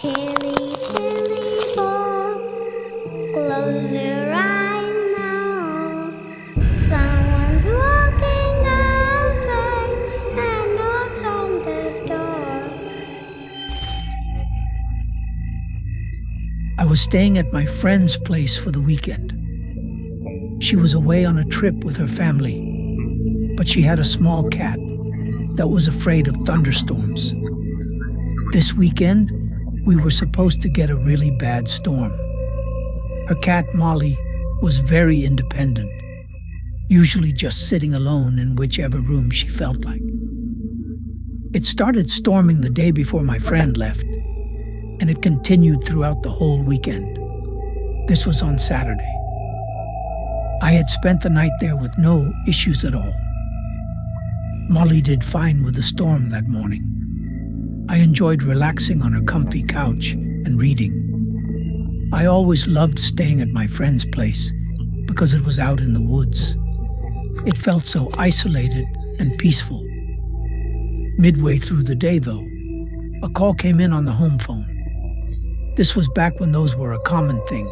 Chilly, chilly fall. Close your eyes now. Someone's walking outside and knocks on the door. I was staying at my friend's place for the weekend. She was away on a trip with her family, but she had a small cat that was afraid of thunderstorms. This weekend, we were supposed to get a really bad storm. Her cat, Molly, was very independent, usually just sitting alone in whichever room she felt like. It started storming the day before my friend left, and it continued throughout the whole weekend. This was on Saturday. I had spent the night there with no issues at all. Molly did fine with the storm that morning. I enjoyed relaxing on her comfy couch and reading. I always loved staying at my friend's place because it was out in the woods. It felt so isolated and peaceful. Midway through the day, though, a call came in on the home phone. This was back when those were a common thing.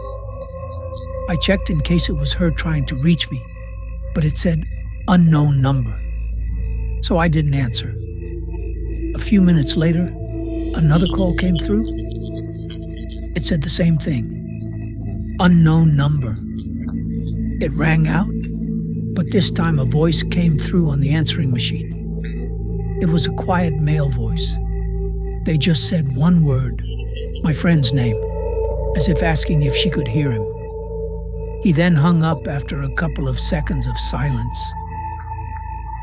I checked in case it was her trying to reach me, but it said unknown number. So I didn't answer. A few minutes later, another call came through. It said the same thing, unknown number. It rang out, but this time a voice came through on the answering machine. It was a quiet male voice. They just said one word, my friend's name, as if asking if she could hear him. He then hung up after a couple of seconds of silence.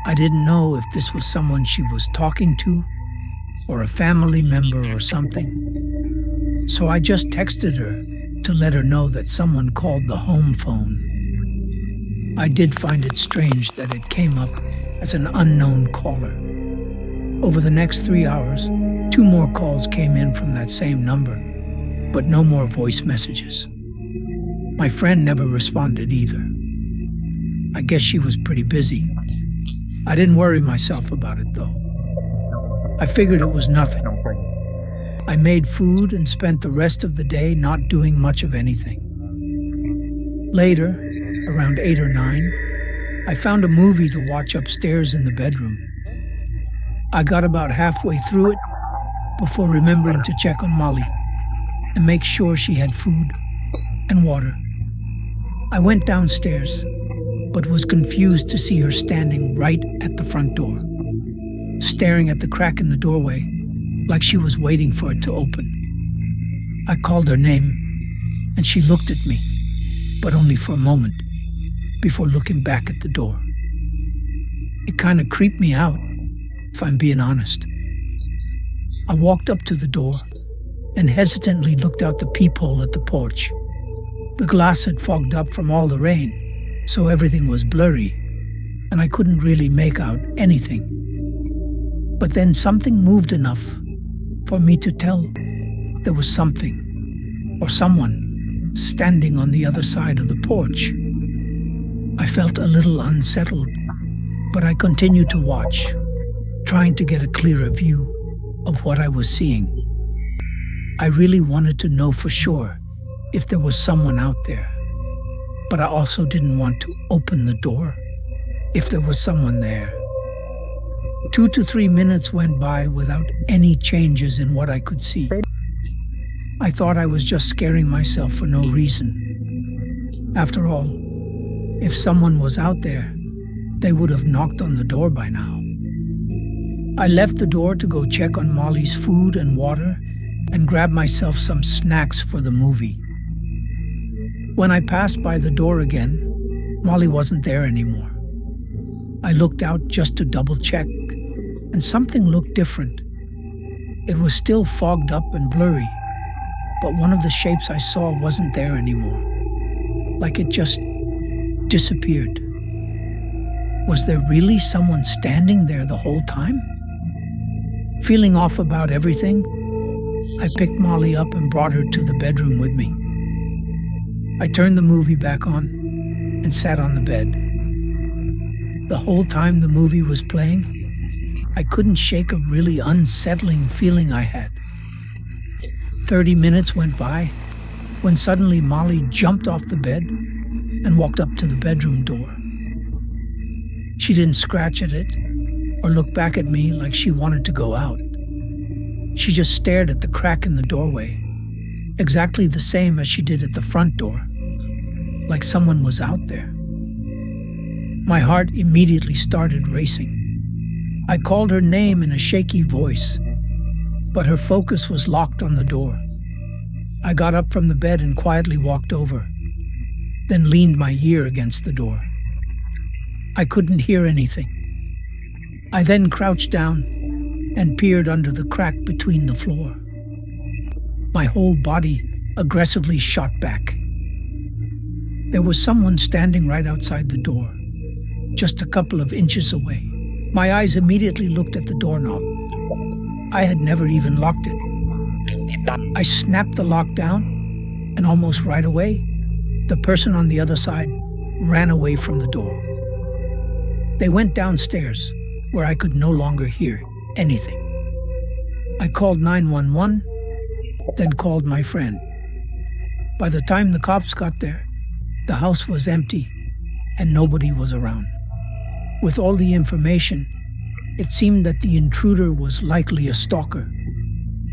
I didn't know if this was someone she was talking to, or a family member or something. So I just texted her to let her know that someone called the home phone. I did find it strange that it came up as an unknown caller. Over the next 3 hours, 2 more calls came in from that same number, but no more voice messages. My friend never responded either. I guess she was pretty busy. I didn't worry myself about it, though. I figured it was nothing. I made food and spent the rest of the day not doing much of anything. Later, around 8 or 9, I found a movie to watch upstairs in the bedroom. I got about halfway through it before remembering to check on Molly and make sure she had food and water. I went downstairs, but was confused to see her standing right at the front door, staring at the crack in the doorway like she was waiting for it to open. I called her name, and she looked at me, but only for a moment, before looking back at the door. It kind of creeped me out, if I'm being honest. I walked up to the door and hesitantly looked out the peephole at the porch. The glass had fogged up from all the rain, so everything was blurry, and I couldn't really make out anything. But then something moved enough for me to tell there was something, or someone, standing on the other side of the porch. I felt a little unsettled, but I continued to watch, trying to get a clearer view of what I was seeing. I really wanted to know for sure if there was someone out there, but I also didn't want to open the door if there was someone there. 2 to 3 minutes went by without any changes in what I could see. I thought I was just scaring myself for no reason. After all, if someone was out there, they would have knocked on the door by now. I left the door to go check on Molly's food and water and grab myself some snacks for the movie. When I passed by the door again, Molly wasn't there anymore. I looked out just to double check, and something looked different. It was still fogged up and blurry, but one of the shapes I saw wasn't there anymore. Like it just disappeared. Was there really someone standing there the whole time? Feeling off about everything, I picked Molly up and brought her to the bedroom with me. I turned the movie back on and sat on the bed. The whole time the movie was playing, I couldn't shake a really unsettling feeling I had. 30 minutes went by when suddenly Molly jumped off the bed and walked up to the bedroom door. She didn't scratch at it or look back at me like she wanted to go out. She just stared at the crack in the doorway, exactly the same as she did at the front door, like someone was out there. My heart immediately started racing. I called her name in a shaky voice, but her focus was locked on the door. I got up from the bed and quietly walked over, then leaned my ear against the door. I couldn't hear anything. I then crouched down and peered under the crack between the floor. My whole body aggressively shot back. There was someone standing right outside the door, just a couple of inches away. My eyes immediately looked at the doorknob. I had never even locked it. I snapped the lock down, and almost right away, the person on the other side ran away from the door. They went downstairs, where I could no longer hear anything. I called 911, then called my friend. By the time the cops got there, the house was empty and nobody was around. With all the information, it seemed that the intruder was likely a stalker,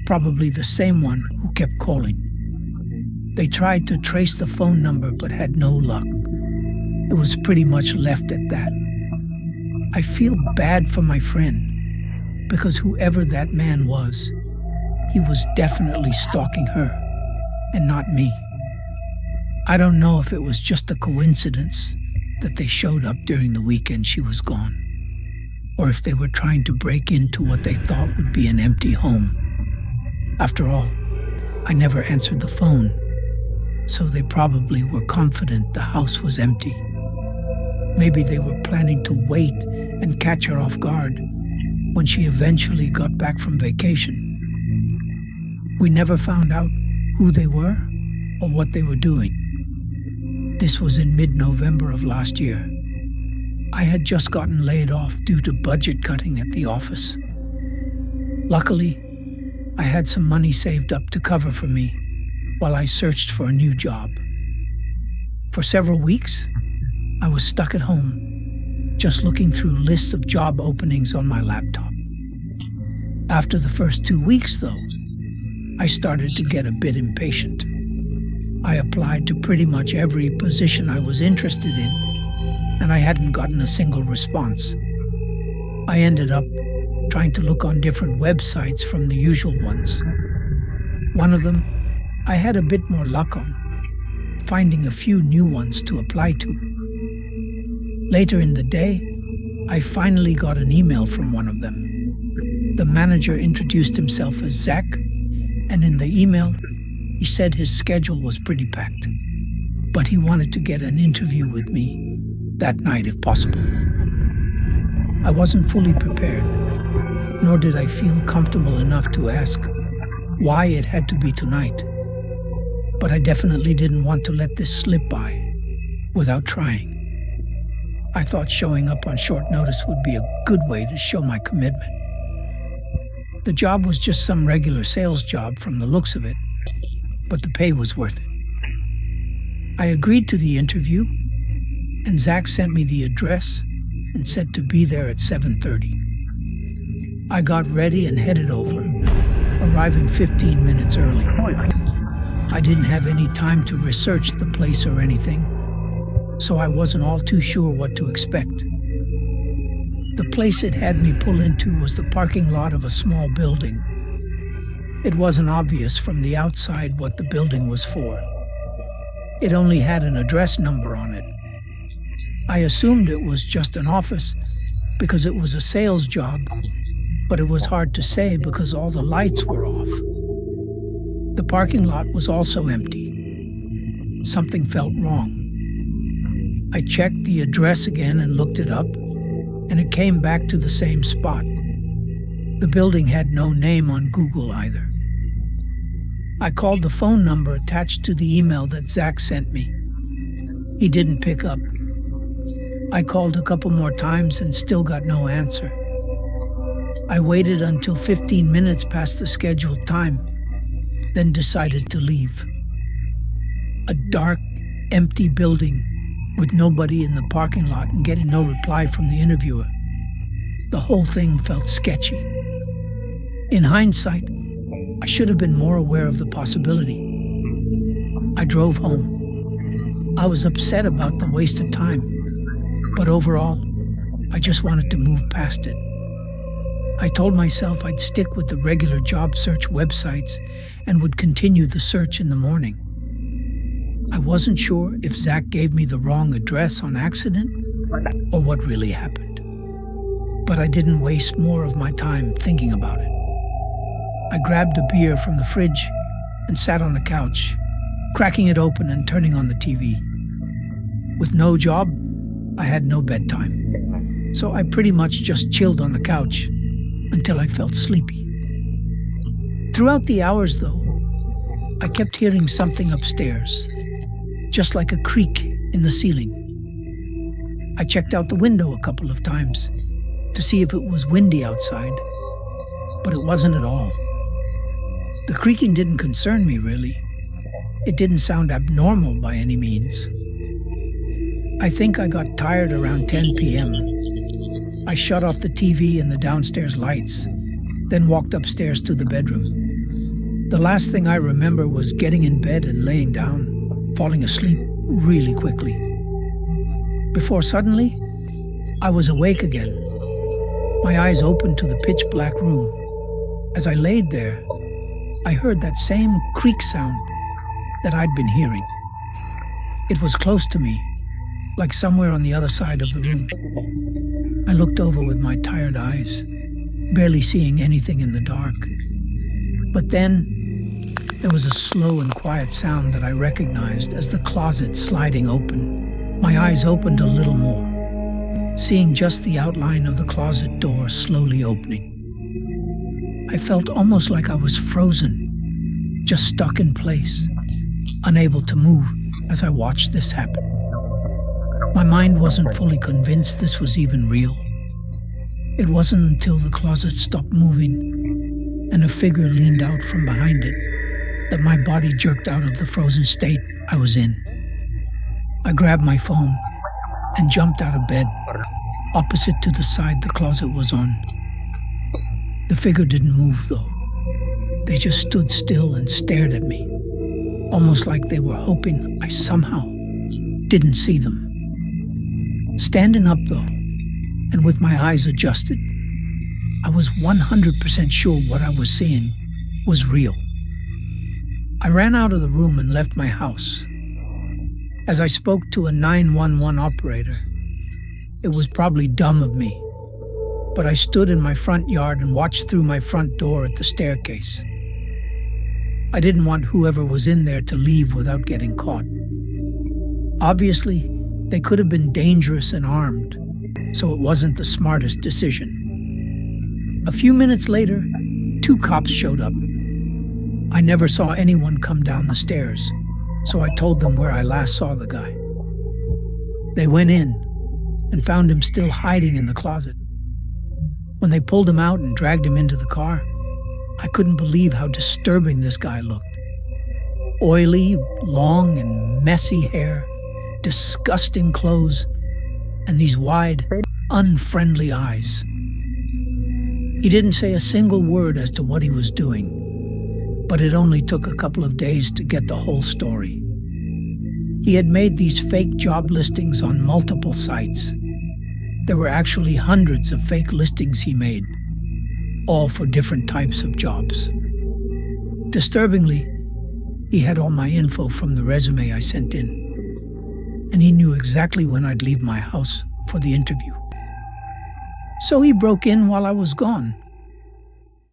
probably the same one who kept calling. They tried to trace the phone number but had no luck. It was pretty much left at that. I feel bad for my friend, because whoever that man was, he was definitely stalking her, and not me. I don't know if it was just a coincidence that they showed up during the weekend she was gone, or if they were trying to break into what they thought would be an empty home. After all, I never answered the phone, so they probably were confident the house was empty. Maybe they were planning to wait and catch her off guard when she eventually got back from vacation. We never found out who they were or what they were doing. This was in mid-November of last year. I had just gotten laid off due to budget cutting at the office. Luckily, I had some money saved up to cover for me while I searched for a new job. For several weeks, I was stuck at home, just looking through lists of job openings on my laptop. After the first 2 weeks, though, I started to get a bit impatient. I applied to pretty much every position I was interested in, and I hadn't gotten a single response. I ended up trying to look on different websites from the usual ones. One of them I had a bit more luck on, finding a few new ones to apply to. Later in the day, I finally got an email from one of them. The manager introduced himself as Zach, and in the email, he said his schedule was pretty packed, but he wanted to get an interview with me that night if possible. I wasn't fully prepared, nor did I feel comfortable enough to ask why it had to be tonight. But I definitely didn't want to let this slip by without trying. I thought showing up on short notice would be a good way to show my commitment. The job was just some regular sales job from the looks of it, but the pay was worth it. I agreed to the interview, and Zach sent me the address and said to be there at 7:30. I got ready and headed over, arriving 15 minutes early. I didn't have any time to research the place or anything, so I wasn't all too sure what to expect. The place it had me pull into was the parking lot of a small building. It wasn't obvious from the outside what the building was for. It only had an address number on it. I assumed it was just an office because it was a sales job, but it was hard to say because all the lights were off. The parking lot was also empty. Something felt wrong. I checked the address again and looked it up, and it came back to the same spot. The building had no name on Google either. I called the phone number attached to the email that Zach sent me. He didn't pick up. I called a couple more times and still got no answer. I waited until 15 minutes past the scheduled time, then decided to leave. A dark, empty building with nobody in the parking lot and getting no reply from the interviewer. The whole thing felt sketchy. In hindsight, I should have been more aware of the possibility. I drove home. I was upset about the wasted time, but overall, I just wanted to move past it. I told myself I'd stick with the regular job search websites and would continue the search in the morning. I wasn't sure if Zach gave me the wrong address on accident or what really happened. But I didn't waste more of my time thinking about it. I grabbed a beer from the fridge and sat on the couch, cracking it open and turning on the TV. With no job, I had no bedtime, so I pretty much just chilled on the couch until I felt sleepy. Throughout the hours, though, I kept hearing something upstairs, just like a creak in the ceiling. I checked out the window a couple of times to see if it was windy outside, but it wasn't at all. The creaking didn't concern me, really. It didn't sound abnormal by any means. I think I got tired around 10 p.m. I shut off the TV and the downstairs lights, then walked upstairs to the bedroom. The last thing I remember was getting in bed and laying down, falling asleep really quickly. Before suddenly, I was awake again. My eyes opened to the pitch-black room. As I laid there, I heard that same creak sound that I'd been hearing. It was close to me, like somewhere on the other side of the room. I looked over with my tired eyes, barely seeing anything in the dark. But then, there was a slow and quiet sound that I recognized as the closet sliding open. My eyes opened a little more, seeing just the outline of the closet door slowly opening. I felt almost like I was frozen, just stuck in place, unable to move as I watched this happen. My mind wasn't fully convinced this was even real. It wasn't until the closet stopped moving and a figure leaned out from behind it that my body jerked out of the frozen state I was in. I grabbed my phone and jumped out of bed, opposite to the side the closet was on. The figure didn't move, though. They just stood still and stared at me, almost like they were hoping I somehow didn't see them. Standing up, though, and with my eyes adjusted, I was 100% sure what I was seeing was real. I ran out of the room and left my house. As I spoke to a 911 operator, it was probably dumb of me, but I stood in my front yard and watched through my front door at the staircase. I didn't want whoever was in there to leave without getting caught. Obviously, they could have been dangerous and armed, so it wasn't the smartest decision. A few minutes later, 2 cops showed up. I never saw anyone come down the stairs, so I told them where I last saw the guy. They went in and found him still hiding in the closet. When they pulled him out and dragged him into the car, I couldn't believe how disturbing this guy looked. Oily, long and messy hair, disgusting clothes, and these wide, unfriendly eyes. He didn't say a single word as to what he was doing, but it only took a couple of days to get the whole story. He had made these fake job listings on multiple sites. There were actually hundreds of fake listings he made, all for different types of jobs. Disturbingly, he had all my info from the resume I sent in, and he knew exactly when I'd leave my house for the interview. So he broke in while I was gone.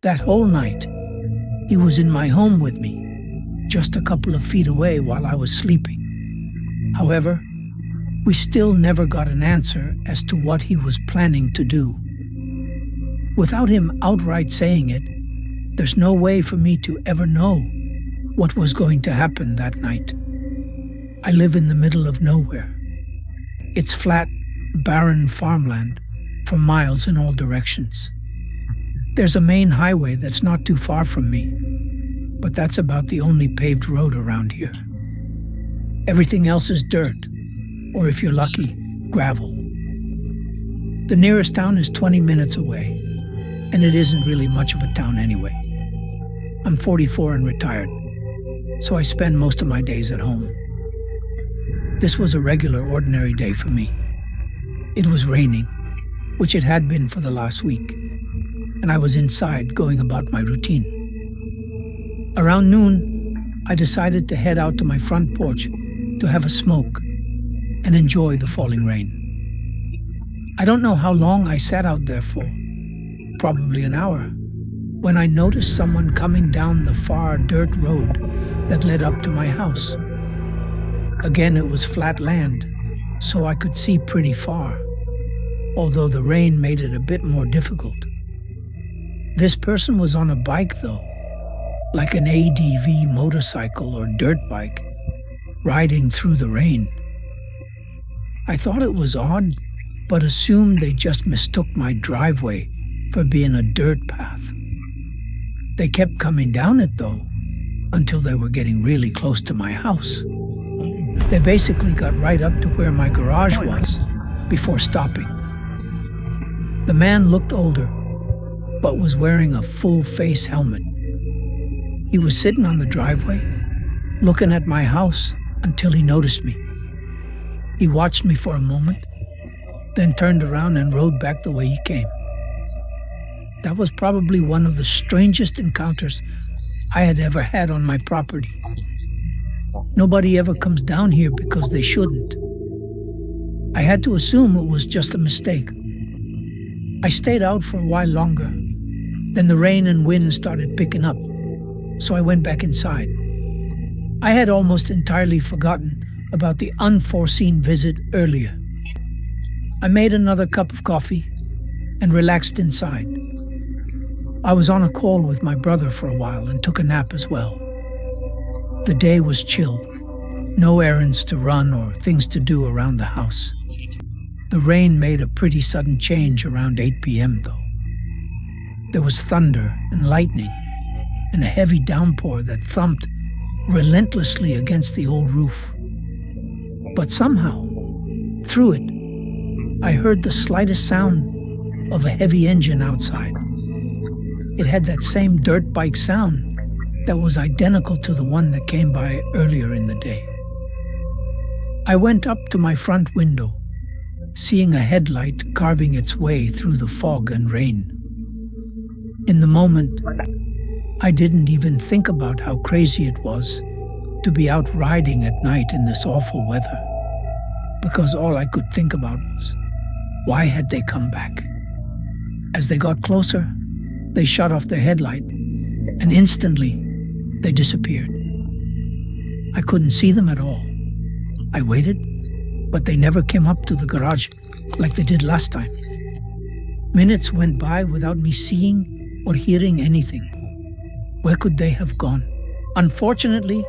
That whole night, he was in my home with me, just a couple of feet away while I was sleeping. However, we still never got an answer as to what he was planning to do. Without him outright saying it, there's no way for me to ever know what was going to happen that night. I live in the middle of nowhere. It's flat, barren farmland for miles in all directions. There's a main highway that's not too far from me, but that's about the only paved road around here. Everything else is dirt, or if you're lucky, gravel. The nearest town is 20 minutes away, and it isn't really much of a town anyway. I'm 44 and retired, so I spend most of my days at home. This was a regular, ordinary day for me. It was raining, which it had been for the last week, and I was inside going about my routine. Around noon, I decided to head out to my front porch to have a smoke and enjoy the falling rain. I don't know how long I sat out there for, probably an hour, when I noticed someone coming down the far dirt road that led up to my house. Again, it was flat land, so I could see pretty far, although the rain made it a bit more difficult. This person was on a bike though, like an ADV motorcycle or dirt bike, riding through the rain. I thought it was odd, but assumed they just mistook my driveway for being a dirt path. They kept coming down it though, until they were getting really close to my house. They basically got right up to where my garage was before stopping. The man looked older, but was wearing a full-face helmet. He was sitting on the driveway, looking at my house until he noticed me. He watched me for a moment, then turned around and rode back the way he came. That was probably one of the strangest encounters I had ever had on my property. Nobody ever comes down here because they shouldn't. I had to assume it was just a mistake. I stayed out for a while longer. Then the rain and wind started picking up, so I went back inside. I had almost entirely forgotten about the unforeseen visit earlier. I made another cup of coffee and relaxed inside. I was on a call with my brother for a while and took a nap as well. The day was chill, no errands to run or things to do around the house. The rain made a pretty sudden change around 8 p.m. though. There was thunder and lightning and a heavy downpour that thumped relentlessly against the old roof. But somehow, through it, I heard the slightest sound of a heavy engine outside. It had that same dirt bike sound that was identical to the one that came by earlier in the day. I went up to my front window, seeing a headlight carving its way through the fog and rain. In the moment, I didn't even think about how crazy it was to be out riding at night in this awful weather, because all I could think about was, why had they come back? As they got closer, they shut off their headlight, and instantly, they disappeared. I couldn't see them at all. I waited, but they never came up to the garage like they did last time. Minutes went by without me seeing or hearing anything. Where could they have gone? Unfortunately,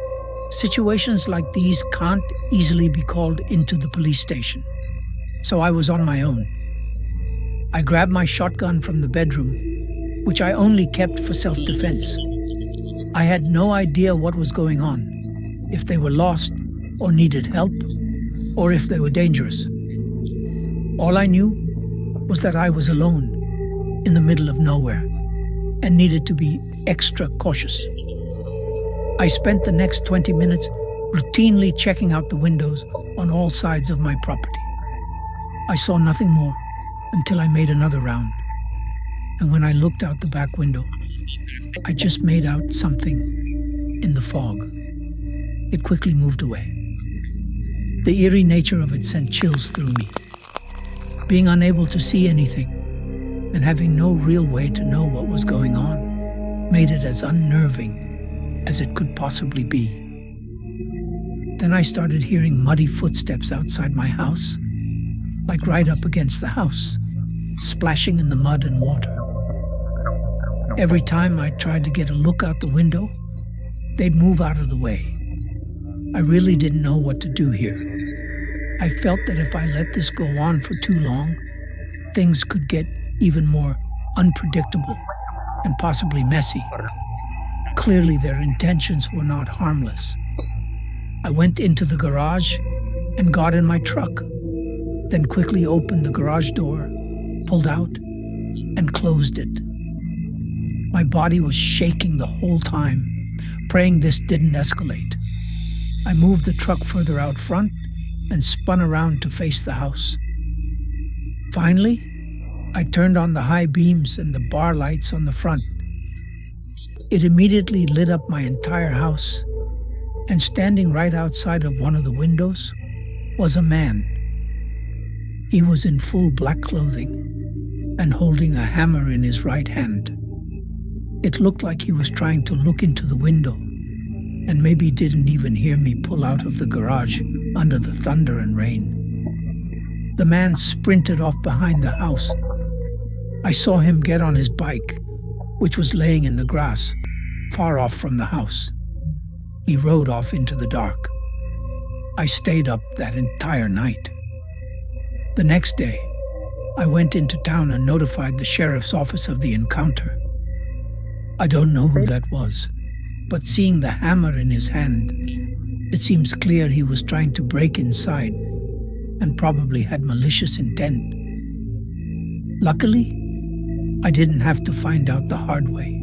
situations like these can't easily be called into the police station, so I was on my own. I grabbed my shotgun from the bedroom, which I only kept for self-defense. I had no idea what was going on, if they were lost or needed help, or if they were dangerous. All I knew was that I was alone in the middle of nowhere and needed to be extra cautious. I spent the next 20 minutes routinely checking out the windows on all sides of my property. I saw nothing more until I made another round. And when I looked out the back window, I just made out something in the fog. It quickly moved away. The eerie nature of it sent chills through me. Being unable to see anything and having no real way to know what was going on made it as unnerving as it could possibly be. Then I started hearing muddy footsteps outside my house, like right up against the house, splashing in the mud and water. Every time I tried to get a look out the window, they'd move out of the way. I really didn't know what to do here. I felt that if I let this go on for too long, things could get even more unpredictable and possibly messy. Clearly, their intentions were not harmless. I went into the garage and got in my truck, then quickly opened the garage door, pulled out, and closed it. My body was shaking the whole time, praying this didn't escalate. I moved the truck further out front and spun around to face the house. Finally, I turned on the high beams and the bar lights on the front. It immediately lit up my entire house, and standing right outside of one of the windows was a man. He was in full black clothing and holding a hammer in his right hand. It looked like he was trying to look into the window and maybe didn't even hear me pull out of the garage under the thunder and rain. The man sprinted off behind the house. I saw him get on his bike, which was laying in the grass, far off from the house. He rode off into the dark. I stayed up that entire night. The next day, I went into town and notified the sheriff's office of the encounter. I don't know who that was, but seeing the hammer in his hand, it seems clear he was trying to break inside and probably had malicious intent. Luckily, I didn't have to find out the hard way.